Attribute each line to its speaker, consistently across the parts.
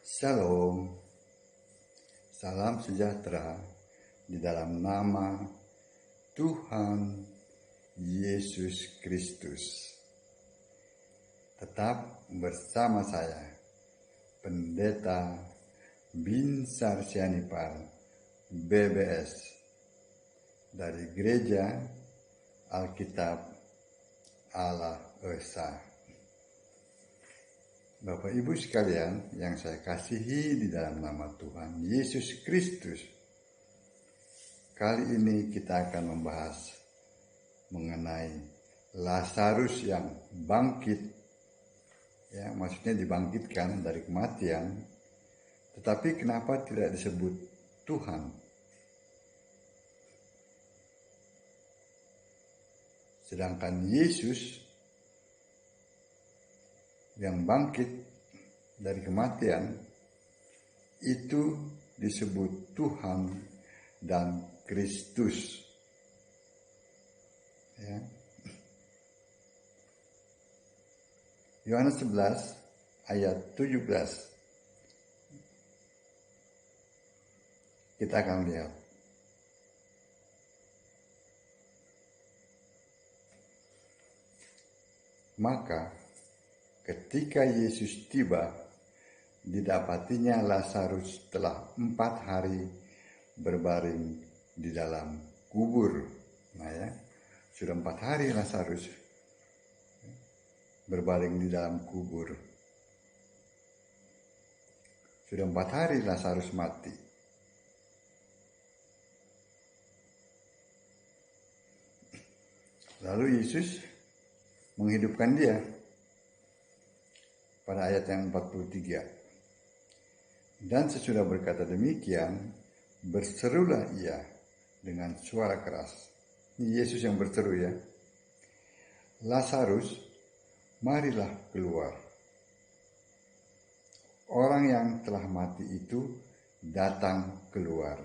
Speaker 1: Shalom, salam sejahtera di dalam nama Tuhan Yesus Kristus. Tetap bersama saya, Pendeta Binsar Sianipar, BBS, dari Gereja Alkitab Allah Esa. Bapak Ibu sekalian yang saya kasihi di dalam nama Tuhan Yesus Kristus. Kali ini kita akan membahas mengenai Lazarus yang bangkit. Ya, maksudnya dibangkitkan dari kematian. Tetapi kenapa tidak disebut Tuhan? Sedangkan Yesus yang bangkit dari kematian itu disebut Tuhan dan Kristus. Ya. Yohanes 11 ayat 17. Kita akan lihat. Maka ketika Yesus tiba, didapatinya Lazarus telah 4 hari berbaring di dalam kubur. Nah ya, sudah 4 hari Lazarus berbaring di dalam kubur. Sudah 4 hari Lazarus mati. Lalu Yesus menghidupkan dia. Pada ayat yang 43. Dan sesudah berkata demikian, berserulah ia dengan suara keras. Ini Yesus yang berseru ya. Lazarus, marilah keluar. Orang yang telah mati itu datang keluar.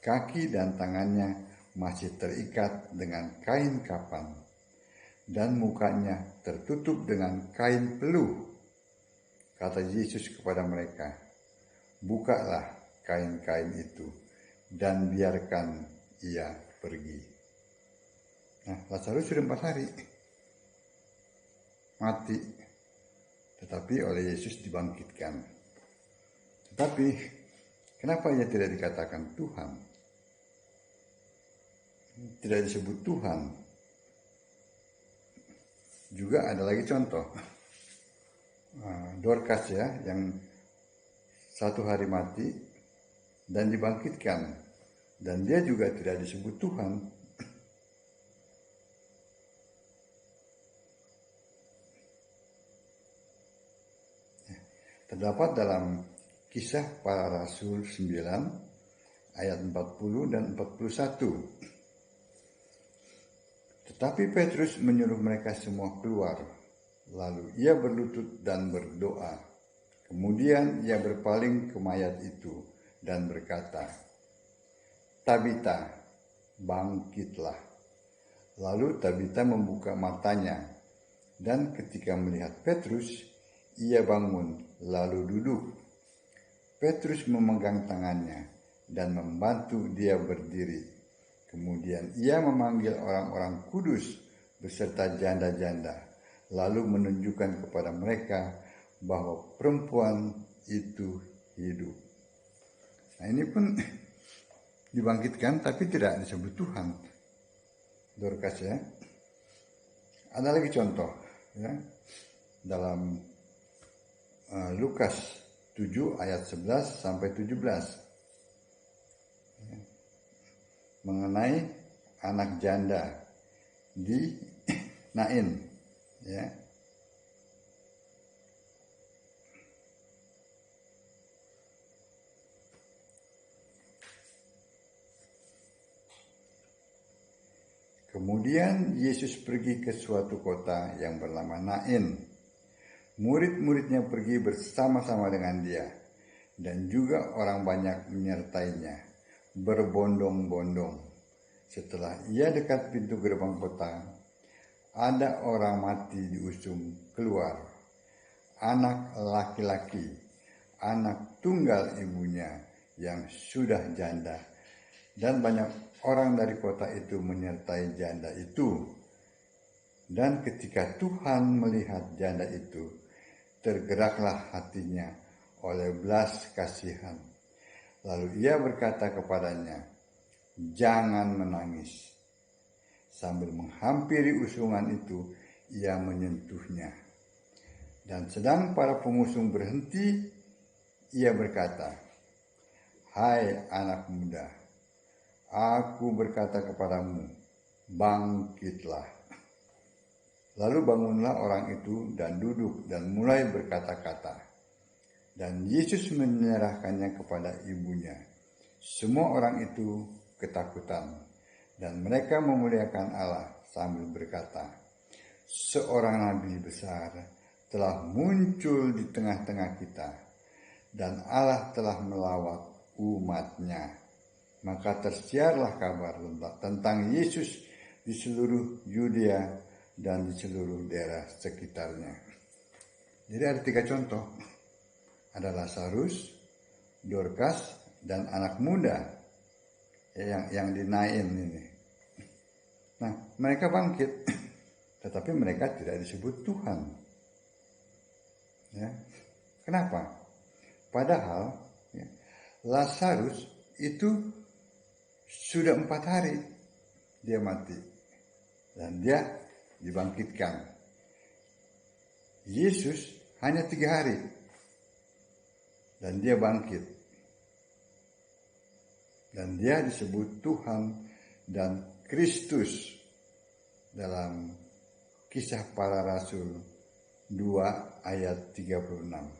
Speaker 1: Kaki dan tangannya masih terikat dengan kain kapan, dan mukanya tertutup dengan kain peluh. Kata Yesus kepada mereka, bukalah kain-kain itu dan biarkan ia pergi. Nah, Lazarus sudah 4 hari mati, tetapi oleh Yesus dibangkitkan. Tetapi kenapa ia tidak dikatakan Tuhan? Tidak disebut Tuhan. Juga ada lagi contoh. Dorcas ya, yang 1 hari mati dan dibangkitkan, dan dia juga tidak disebut Tuhan. Terdapat dalam Kisah Para Rasul 9 ayat 40 dan 41. Tetapi Petrus menyuruh mereka semua keluar. Lalu ia berlutut dan berdoa. Kemudian ia berpaling ke mayat itu dan berkata, Tabita, bangkitlah. Lalu Tabita membuka matanya, dan ketika melihat Petrus, ia bangun lalu duduk. Petrus memegang tangannya dan membantu dia berdiri. Kemudian ia memanggil orang-orang kudus beserta janda-janda, lalu menunjukkan kepada mereka bahwa perempuan itu hidup. Nah, ini pun dibangkitkan tapi tidak disebut Tuhan. Dorcas ya. Ada lagi contoh ya. Dalam Lukas 7 ayat 11 sampai 17. Ya. Mengenai anak janda di Nain. Ya. Kemudian Yesus pergi ke suatu kota yang bernama Nain. Murid-muridnya pergi bersama-sama dengan dia, dan juga orang banyak menyertainya, berbondong-bondong. Setelah ia dekat pintu gerbang kota, ada orang mati diusung keluar, anak laki-laki, anak tunggal ibunya yang sudah janda. Dan banyak orang dari kota itu menyertai janda itu. Dan ketika Tuhan melihat janda itu, tergeraklah hatinya oleh belas kasihan. Lalu ia berkata kepadanya, "Jangan menangis." Sambil menghampiri usungan itu, ia menyentuhnya. Dan sedang para pengusung berhenti, ia berkata, "Hai anak muda, aku berkata kepadamu, bangkitlah." Lalu bangunlah orang itu dan duduk dan mulai berkata-kata. Dan Yesus menyerahkannya kepada ibunya. Semua orang itu ketakutan. Dan mereka memuliakan Allah sambil berkata, "Seorang nabi besar telah muncul di tengah-tengah kita, dan Allah telah melawat umat-Nya." Maka tersiarlah kabar tentang Yesus di seluruh Yudea dan di seluruh daerah sekitarnya. Jadi ada 3 contoh. Ada Lazarus, Dorcas, dan anak muda yang di Nain ini. Nah, mereka bangkit, tetapi mereka tidak disebut Tuhan. Ya. Kenapa? Padahal ya, Lazarus itu sudah 4 hari dia mati dan dia dibangkitkan. Yesus hanya 3 hari dan dia bangkit. Dan dia disebut Tuhan dan Kristus dalam Kisah Para Rasul 2 ayat 36.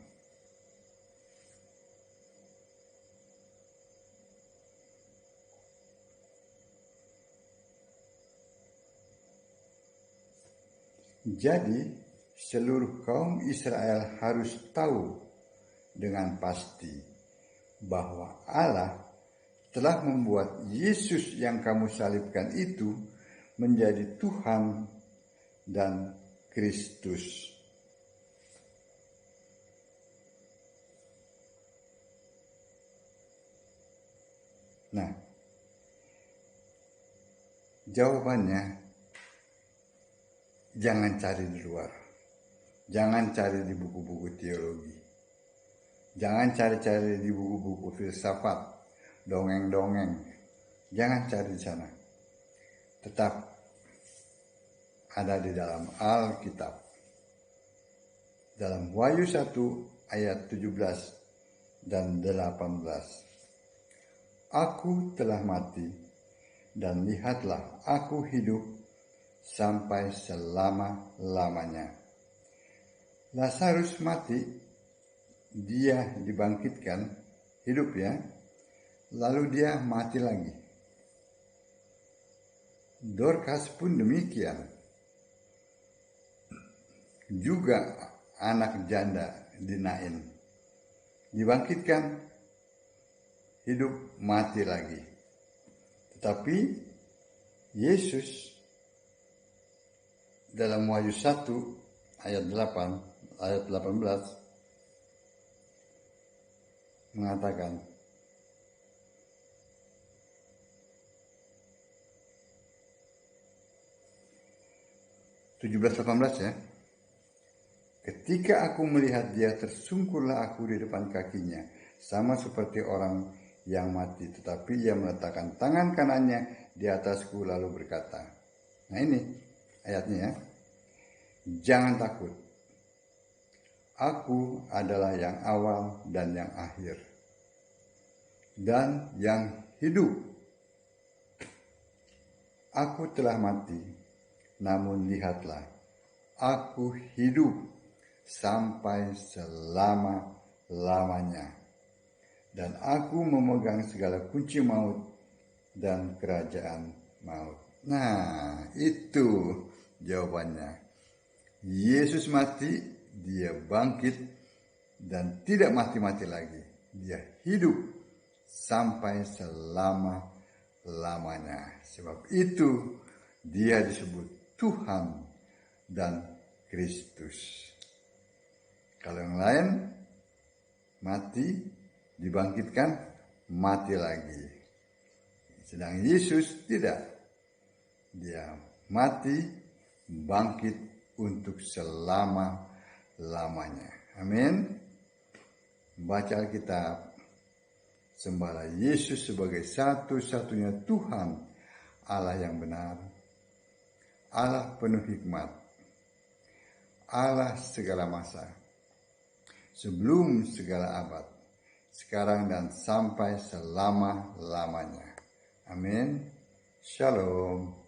Speaker 1: Jadi seluruh kaum Israel harus tahu dengan pasti bahwa Allah telah membuat Yesus yang kamu salibkan itu menjadi Tuhan dan Kristus. Nah, jawabannya jangan cari di luar. Jangan cari di buku-buku teologi. Jangan cari-cari di buku-buku filsafat, dongeng-dongeng. Jangan cari di sana. Tetap ada di dalam Alkitab. Dalam Wahyu 1 ayat 17 dan 18. Aku telah mati, dan lihatlah aku hidup sampai selama-lamanya. Lazarus mati, dia dibangkitkan, hidup ya, lalu dia mati lagi. Dorcas pun demikian. Juga anak janda di Nain. Dibangkitkan, hidup, mati lagi. Tetapi Yesus dalam Wahyu 1 ayat 18 mengatakan, ya. Ketika aku melihat dia, tersungkurlah aku di depan kakinya, sama seperti orang yang mati. Tetapi ia meletakkan tangan kanannya di atasku lalu berkata, nah ini ayatnya ya, "Jangan takut, aku adalah yang awal dan yang akhir, dan yang hidup. Aku telah mati, namun lihatlah, aku hidup sampai selama-lamanya. Dan aku memegang segala kunci maut dan kerajaan maut." Nah, itu jawabannya. Yesus mati, dia bangkit, dan tidak mati-mati lagi. Dia hidup sampai selama-lamanya. Sebab itu dia disebut Tuhan dan Kristus. Kalau yang lain mati, dibangkitkan, mati lagi. Sedang Yesus tidak. Dia mati, bangkit untuk selama-lamanya. Amin. Baca Alkitab. Sembahlah Yesus sebagai satu-satunya Tuhan, Allah yang benar, Allah penuh hikmat, Allah segala masa, sebelum segala abad, sekarang dan sampai selama-lamanya. Amin. Shalom.